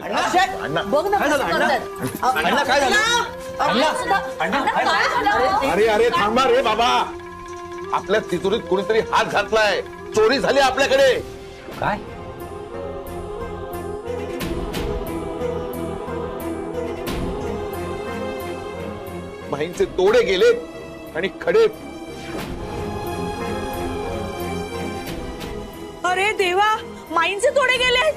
बघ ना काय झालं? अरे अरे थांबा रे बाबा, आपल्या तिजोरीत कोणीतरी हात घातलाय, चोरी झाली आपल्याकडे. काय? माहींचे तोडे गेले आणि खडे. अरे देवा, माईंचे तोडे गेले.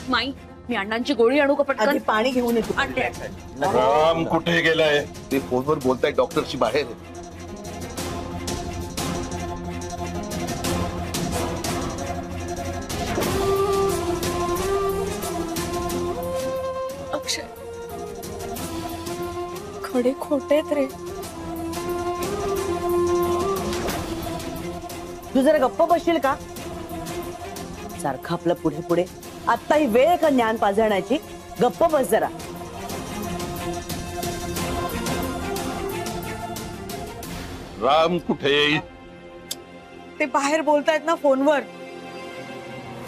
माई, मी अण्णांची गोळी आणू का पटकन? पाणी घेऊन येतो. राम कुठे गेलाय? ते फोनवर बोलताय डॉक्टरशी बाहेर. अक्षय, खडे खोटेत रे. तू जरा गप्प बसशील का? सारखं आपलं पुढे पुढे. आता ही वेळ का ज्ञान पाजळण्याची? गप्प बस जरा. राम कुठे? ते बाहेर बोलतायत ना फोनवर.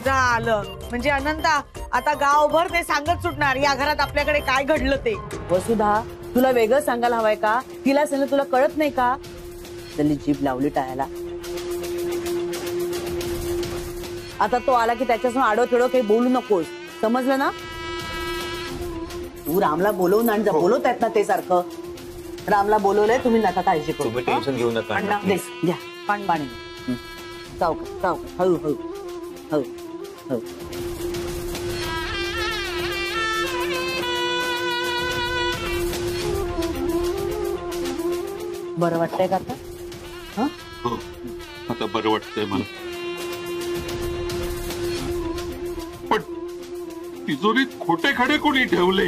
झालं म्हणजे अनंता, आता गावभर ते सांगत सुटणार या घरात आपल्याकडे काय घडलं ते. वसुधा, तुला वेगळं सांगायला हवंय का? तिला सांगितलं तुला कळत नाही का? त्यांनी जीभ लावली टाळायला. आता तो आला की त्याच्यासमोर आडो तिडो काही बोलू नकोस, समजलं ना? तू रामला बोलवून आण जा. बोलवत आहेत ना ते सारखं. रामला बोलवलंय, तुम्ही नका काळजी करू. तुम्ही टेन्शन घेऊ नका. द्या पाणी. सावकाश सावकाश, हळू हळू हळू हळू. बरं वाटतंय का आता? हो, आता बरं वाटतंय मला. पण तिजोरीत खोटे खडे कोणी ठेवले?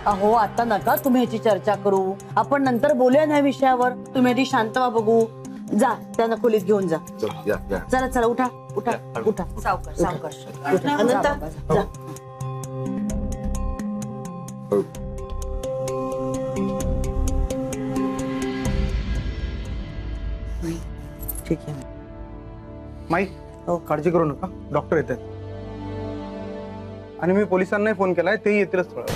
अहो, आता नका तुम्ही ह्याची चर्चा करू. आपण नंतर बोलूया ना विषयावर. तुम्ही आधी शांत व्हा बघू. जा त्यांना खोलीत घेऊन जा. चला चला, उठा उठा उठा. सावकाश सावकाश. अनंता जा. ठीक आहे माई. काळजी करू नका, डॉक्टर येत आहेत. आणि मी पोलिसांनाही फोन केलाय, तेही येतीलच थोडं.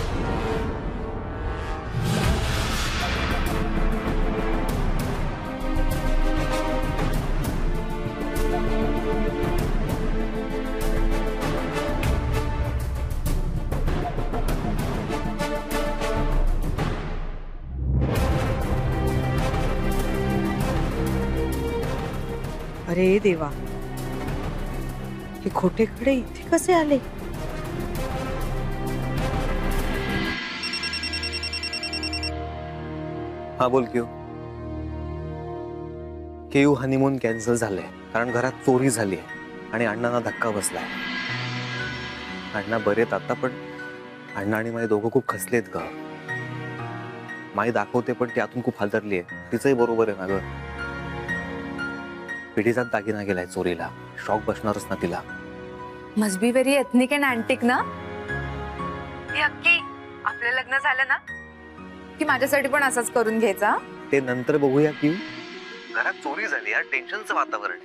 अरे देवा, हे खोटे खडे इथे कसे आले? हा बोल. केयू हनीमून कॅन्सल झालंय कारण घरात चोरी झाली आणि अण्णांना धक्का बसलाय. अण्णा बरेत आता, पण अण्णा आणि माई दोघं खूप खसलेत ग. माई दाखवते पण ती आतून खूप हालतरली आहे. तिचंही बरोबर आहे ना ग. पिढीचा दागिना गेलाय चोरीला. शॉक बसणारच ना तिला. Must be very ethnic and antique ना. अक्की, आपलं लग्न झालं ना की माझ्यासाठी पण असंच करून घ्यायचा. ते नंतर बघूया. की घरात चोरी झाली यार, टेन्शनचं वातावरण.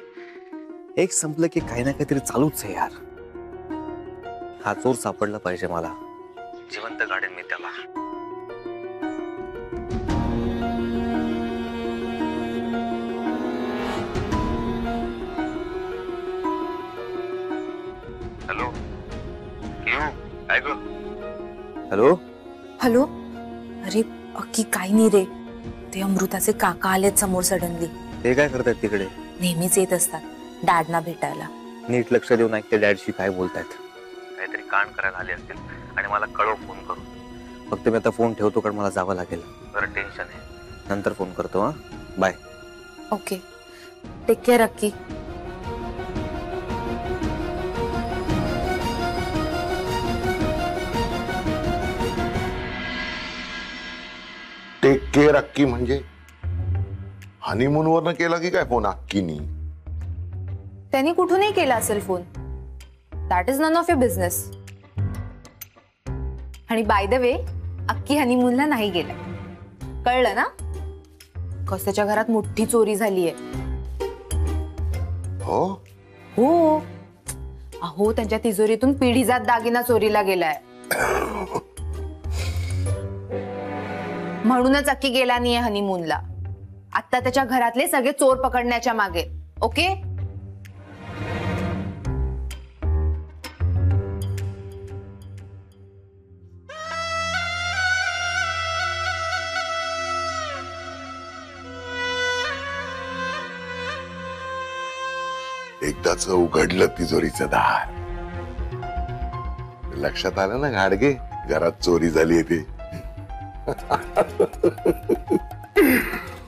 एक संपलं की काही ना काहीतरी चालूच आहे यार. हा चोर सापडला पाहिजे मला. जिवंत गाडेन मी त्याला. हॅलो काय ग? Hello hello. अरे अक्की, काही नाही रे. ते अमृताचे काका आलेत समोर सडनली. ते काय करतात तिकडे? नेहमीच येत असतात डॅडना भेटायला. नीट लक्ष देऊन ऐकते डॅडशी काय बोलतायत. काहीतरी कांड करायला आले असतील आणि मला कळव फोन करून. फक्त मी आता फोन ठेवतो कारण मला जावं लागेल. जरा टेन्शन आहे. नंतर फोन करतो. हा, बाय. ओके, टेक केअर अक्की. टेक केअर अक्की म्हणजे हनीमून वरनं केला की काय फोन अक्कीनी? त्यांनी कुठूनही केला असेल phone. That is none of your business. आणि बाय द वे, अक्की हनीमूनला नाही गेला, कळलं ना? बिकॉज त्याच्या घरात मोठी चोरी झालीये. हो हो अहो त्यांच्या तिजोरीतून पिढीजात दागिना चोरीला गेलाय. म्हणूनच अक्की गेला नाहीये हनीमूनला. आता त्याच्या घरातले सगळे चोर पकडण्याच्या मागे. ओके एकदाच उघडलं तिजोरीचं दार, लक्षात आलं ना घाडगे घरात चोरी झाली ते.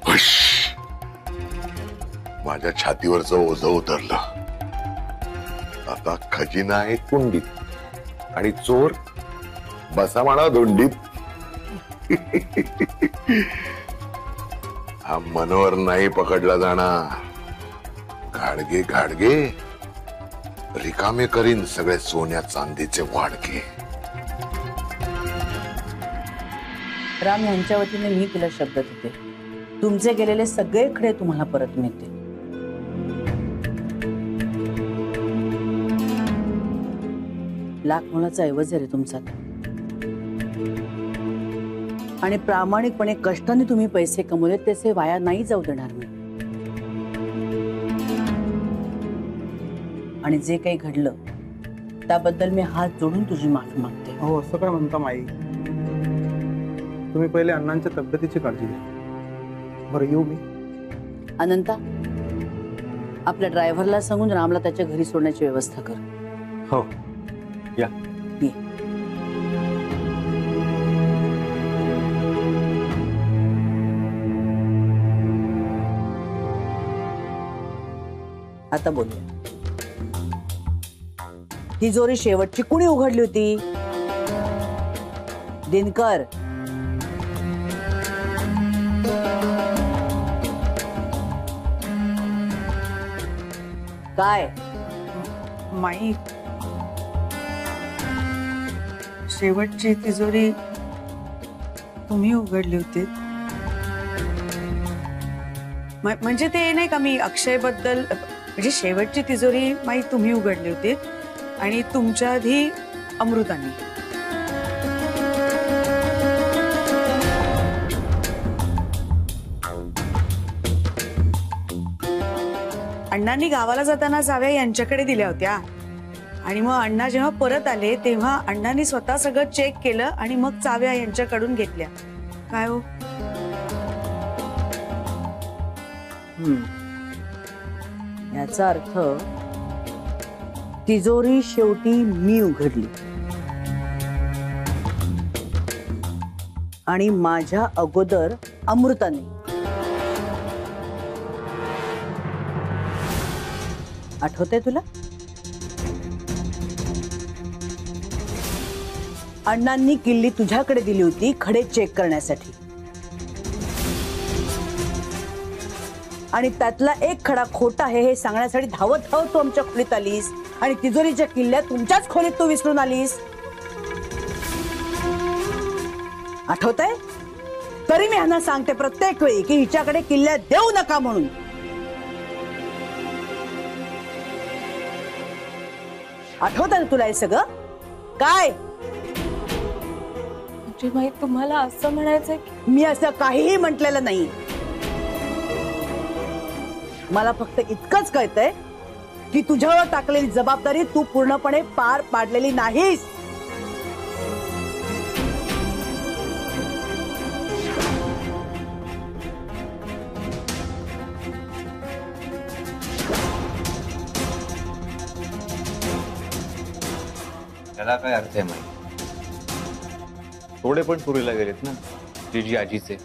हुश. माझ्या छातीवरचं ओझं उतरलं. आता खजिना आहे कुंडीत आणि चोर बसा म्हणा धोंडीत. हा मनोहर नाही पकडला जाणार. घाडगे घाडगे रिकामे करीन सगळे सोन्या चांदीचे वाडके. राम यांच्या वतीने मी तुला शब्द देते, तुमचे गेलेले सगळे खडे तुम्हाला परत मिळतील. लाख मोलाचा ऐवज आहे रे तुमचा. आणि प्रामाणिकपणे कष्टाने तुम्ही पैसे कमवले त्याचे वाया नाही जाऊ देणार मी. आणि जे काही घडलं त्याबद्दल मी हात जोडून तुझी माफी मागते. हो असं काय म्हणता माई, तुम्ही पहिले अण्णांच्या तब्येतीची काळजी घ्या. बरं येऊ मी. अनंता आपल्या ड्रायव्हरला सांगून रामला त्याच्या घरी सोडण्याची व्यवस्था कर. हो या. ये. आता बोलूया. तिजोरी शेवटची कुणी उघडली होती? दिनकर. काय माई शेवटची तिजोरी तुम्ही उघडली होती? म्हणजे ते नाही का, मी अक्षय बद्दल, म्हणजे शेवटची तिजोरी माई तुम्ही उघडली होती आणि तुमच्या आधी अमृतानी. अण्णांनी गावाला जाताना चाव्या यांच्याकडे दिल्या होत्या आणि मग अण्णा जेव्हा परत आले तेव्हा अण्णांनी स्वतः सगळं चेक केलं आणि मग चाव्या यांच्याकडून घेतल्या. काय हो? याचा अर्थ तिजोरी शेवटी मी उघडली आणि माझ्या अगोदर अमृताने. आठवतंय तुला? अण्णांनी किल्ली तुझ्याकडे दिली होती खडे चेक करण्यासाठी आणि त्यातला एक खडा खोटा आहे हे सांगण्यासाठी धावत धावत तू आमच्या खोलीत आलीस आणि तिजोरीच्या किल्ल्या तुमच्याच खोलीत तू विसरून आलीस. आठवतंय? तरी मी ह्यांना सांगते प्रत्येक वेळी की हिच्याकडे किल्ल्या देऊ नका म्हणून. आठवत आहे तुला हे सगळं? काय तुम्हाला असं म्हणायचंय की मी असं काहीही म्हटलेलं नाही. मला फक्त इतकंच कळतंय की तुझ्यावर टाकलेली जबाबदारी तू पूर्णपणे पार पाडलेली नाहीस. त्याला काय अर्थ आहे माहिती? थोडे पण चोरीला गेलेत ना जीजी आजीचे.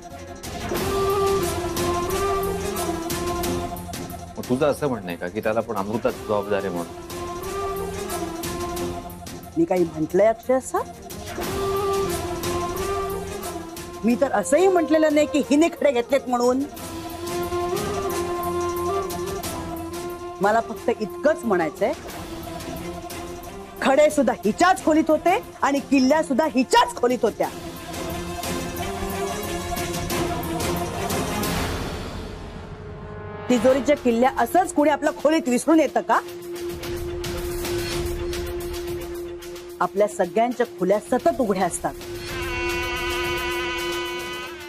तुझं असं म्हणणं आहे का की त्याला पण अमृताच जबाबदार आहे म्हणून? मी काही म्हटलंय अक्षय असं? मी तर असंही म्हटलेलं नाही की हिने खडे घेतलेत म्हणून. मला फक्त इतकंच म्हणायचंय, खडे सुद्धा हिच्याच खोलीत होते आणि किल्ल्या सुद्धा हिच्याच खोलीत होत्या. तिजोरीच्या किल्ल्या असंच कुणी आपल्या खोलीत विसरून येतं का? आपल्या सगळ्यांच्या खोल्या सतत उघड्या असतात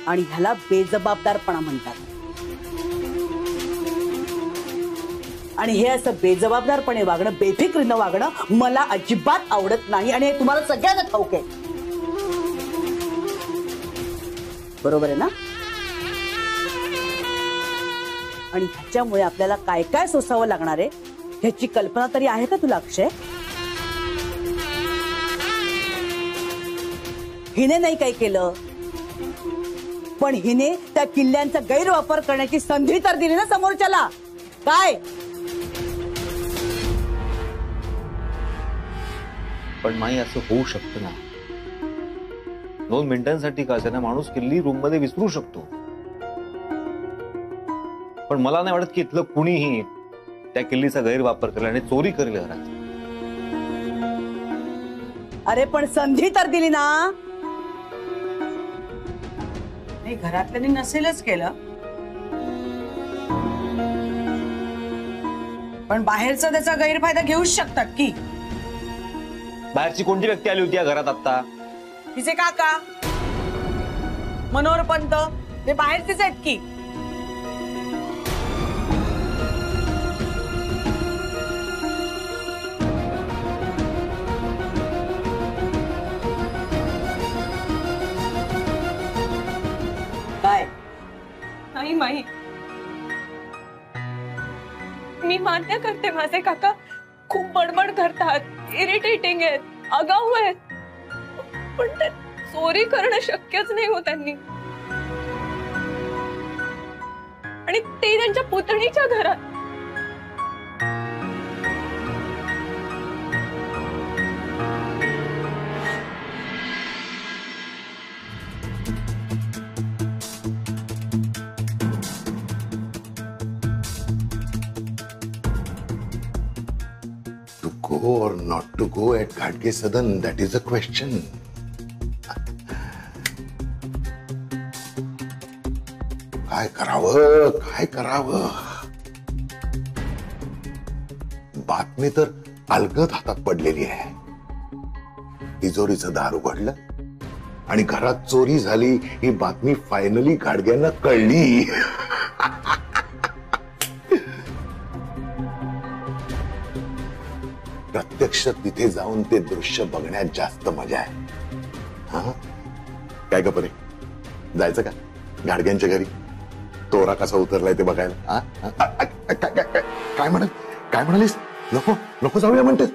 आणि ह्याला बेजबाबदारपणा म्हणतात. आणि हे असं बेजबाबदारपणे वागणं, बेफिक्रीनं वागणं मला अजिबात आवडत नाही आणि हे तुम्हाला सगळ्यांना ठाऊक आहे. बरोबर आहे ना? आणि ह्याच्यामुळे आपल्याला काय काय सोसावं लागणार आहे ह्याची कल्पना तरी आहे का तुला अक्षय? हिने नाही काय केलं, पण हिने त्या किल्ल्यांचा गैरवापर करण्याची संधी तर दिली ना समोरच्याला. काय पण माई असं होऊ शकतं ना. 2 मिनिटांसाठी का असेना माणूस किल्ली रूम मध्ये विसरू शकतो. पण मला नाही वाटत की इथलं कुणीही त्या किल्लीचा गैरवापर करेल आणि चोरी करेल घरात. अरे पण संधी तर दिली ना. नाही, घरातल्यांनी नसेलच केलं, पण बाहेरचा त्याचा गैरफायदा घेऊच शकतात की. बाहेरची कोणती व्यक्ती आली होती या घरात आता? तिचे काका मनोहर पंत, ते बाहेरचेच आहेत की. काय नाही माही, मी मान्य करते माझे काका खूप बडबड करतात, इरिटेटिंग आहेत, आगाऊ आहेत, पण ते चोरी करणं शक्यच नाही हो त्यांनी. आणि ते त्यांच्या पुतणीच्या घरात. To go or not to go at Ghadge Sadan, that is a question. काय करावं? बातमी तर अलगद हातात पडलेली आहे. तिजोरीचं दार उघडलं आणि घरात चोरी झाली ही बातमी फायनली घाडग्यांना कळली. प्रत्यक्ष तिथे जाऊन ते दृश्य बघण्यात जास्त मजा आहे. हा काय का परे, जायचं का घाडग्यांच्या घरी? तोरा कसा उतरलाय ते बघायला. काय म्हणालीस? नको जाऊया म्हणतेस?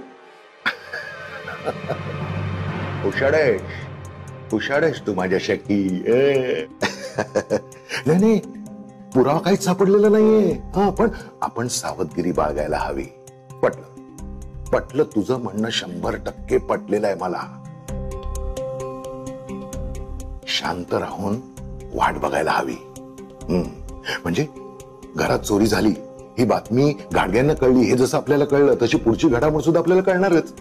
हुशाडेस तू माझ्या शक्की. नाही, पुरावा काहीच सापडलेला नाहीये. हा, पण आपण सावधगिरी बाळगायला हवी. पटलं तुझं म्हणणं 100% पटलेलं आहे मला. शांत राहून वाट बघायला हवी. म्हणजे घरात चोरी झाली ही बातमी गाडग्यांना कळली हे जसं आपल्याला कळलं तशी पुढची घडामोड सुद्धा आपल्याला कळणारच.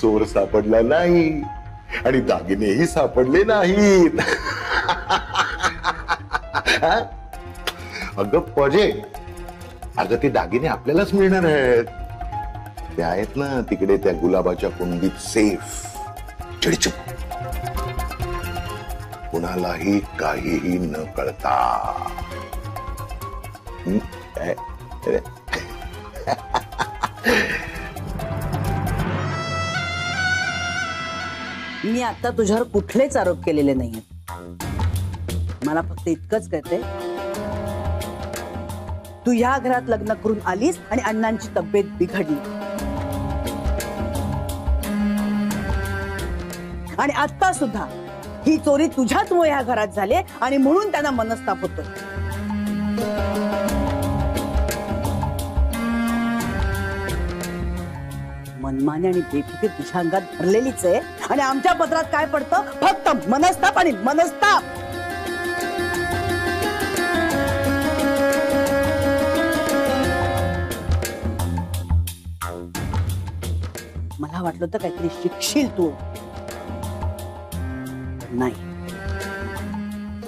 चोर सापडला नाही आणि दागिनेही सापडले नाहीत. अगं ते दागिने आपल्यालाच मिळणार आहेत. ते आहेत ना तिकडे त्या गुलाबाच्या कुंडीत सेफ. चिडचिप, कुणालाही काहीही न कळता. मी आता तुझ्यावर कुठलेच आरोप केलेले नाहीयेत. मला फक्त इतकंच कळतंय, तू या घरात लग्न करून आलीस आणि अण्णांची तब्येत बिघडली. आणि आता सुद्धा ही चोरी तुझ्याचमुळे ह्या घरात झाली आणि म्हणून त्यांना मनस्ताप होतो. मनमानी आणि बेफिकीर तुझ्या अंगात भरलेलीच आहे आणि आमच्या पत्रात काय पडतं? फक्त मनस्ताप आणि मनस्ताप. मला वाटलं होतं काहीतरी शिकशील तू. नाही,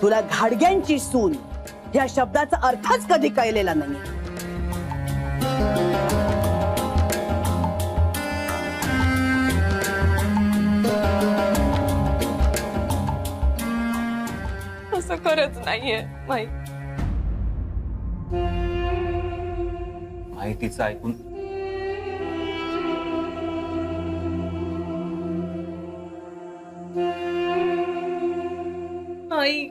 तुला घाडग्यांची सून या शब्दाचा अर्थच कधी कळलेला नाही. असं खरंच नाहीये माई. माहितीचं ऐकून आई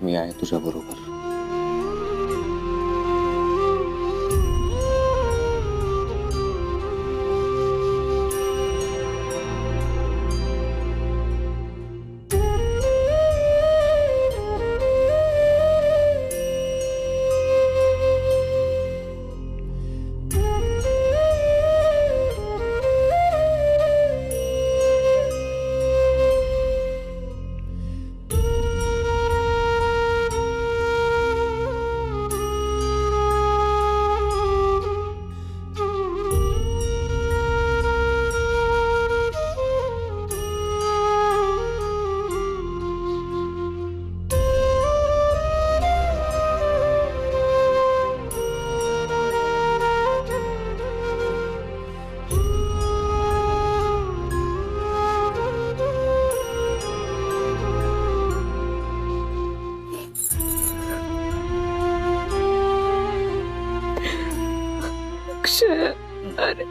मी आहे तुझ्या बरोबर. अरे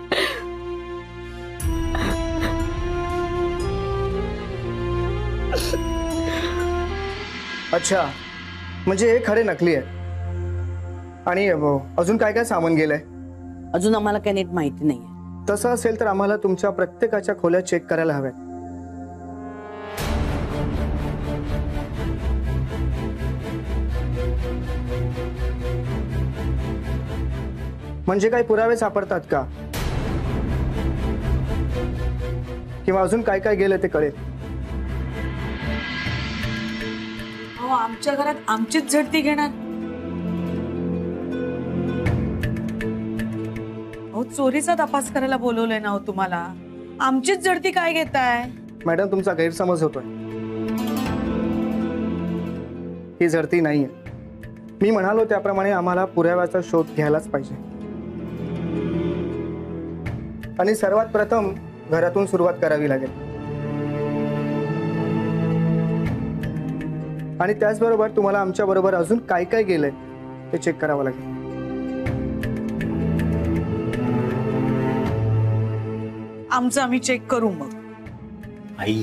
अच्छा, म्हणजे हे खडे नकली आहे. आणि अजून काय काय सामान गेलंय? अजून आम्हाला काही नीट माहिती नाहीये. तसं असेल तर आम्हाला तुमच्या प्रत्येकाच्या खोल्या चेक करायला हव्यात. म्हणजे काही पुरावे सापडतात का, किंवा अजून काय काय गेलं ते कळेल. आमच्या घरात आमचीच झडती घेणार. अहो चोरीचा तपास करायला बोलवलंय ना हो तुम्हाला, आमचीच झडती काय घेताय? मॅडम तुमचा गैरसमज होतोय. ही झडती नाहीये. मी म्हणालो त्याप्रमाणे आम्हाला पुराव्याचा शोध घ्यायलाच पाहिजे. आणि सर्वात प्रथम घरातून सुरुवात करावी लागेल. आणि त्याचबरोबर तुम्हाला आमच्या बरोबर अजून काय काय गेलंय ते चेक करावं लागेल. आमचं आम्ही चेक करू मग. आई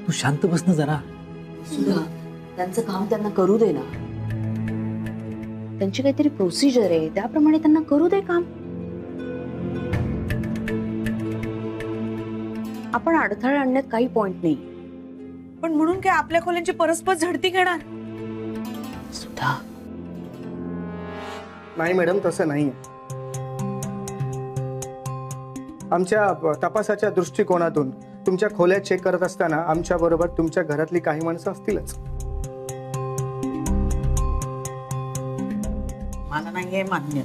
तू शांत बस ना जरा. सुधा, त्यांचं काम त्यांना करू दे ना. त्यांची काहीतरी प्रोसिजर आहे, त्याप्रमाणे त्यांना करू दे काम. आपण अडथळा आणण्यात काही पॉइंट नाही. पण म्हणून काय आपल्या खोल्यांची परस्पर झडती घेणार? सुधा, नाही मॅडम, तसं नाही. आमच्या तपासाच्या दृष्टिकोनातून तुमच्या खोल्या चेक करत असताना आमच्या बरोबर तुमच्या घरातली काही माणसं असतीलच. मला नाहीये मान्य.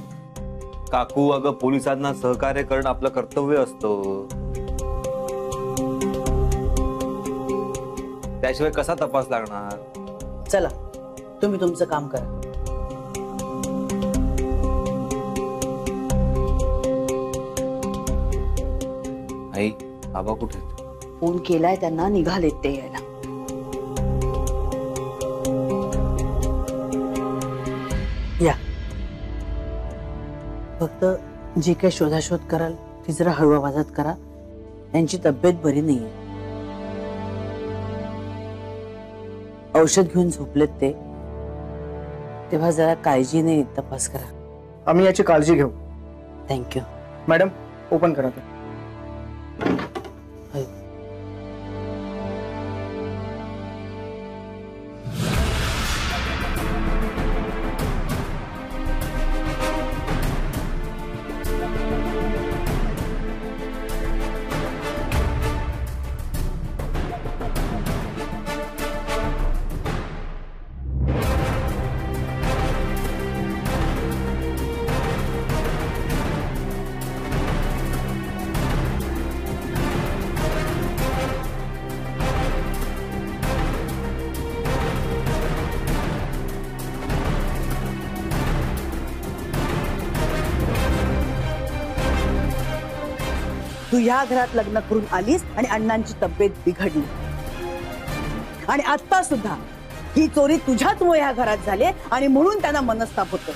काकू, अगं पोलिसांना सहकार्य करणं आपलं कर्तव्य असतं. त्याशिवाय कसा तपास लागणार? चला तुम्ही तुमचं काम करा. आई, बाबा कुठे आहेत? फोन केलाय त्यांना, निघालेत ते यायला. या फक्त जी काही शोधाशोध कराल ती जरा हळू आवाजात करा. त्यांची तब्येत बरी नाहीये. औषध घेऊन झोपलेत ते, तेव्हा जरा काळजीने तपास करा. आम्ही याची काळजी घेऊ. थँक्यू. मॅडम ओपन करा ते. तू ह्या घरात लग्न करून आलीस आणि अण्णांची तब्येत बिघडली. आणि आता सुद्धा ही चोरी तुझ्याचमुळे ह्या घरात झाली आणि म्हणून त्यांना मनस्ताप होतो.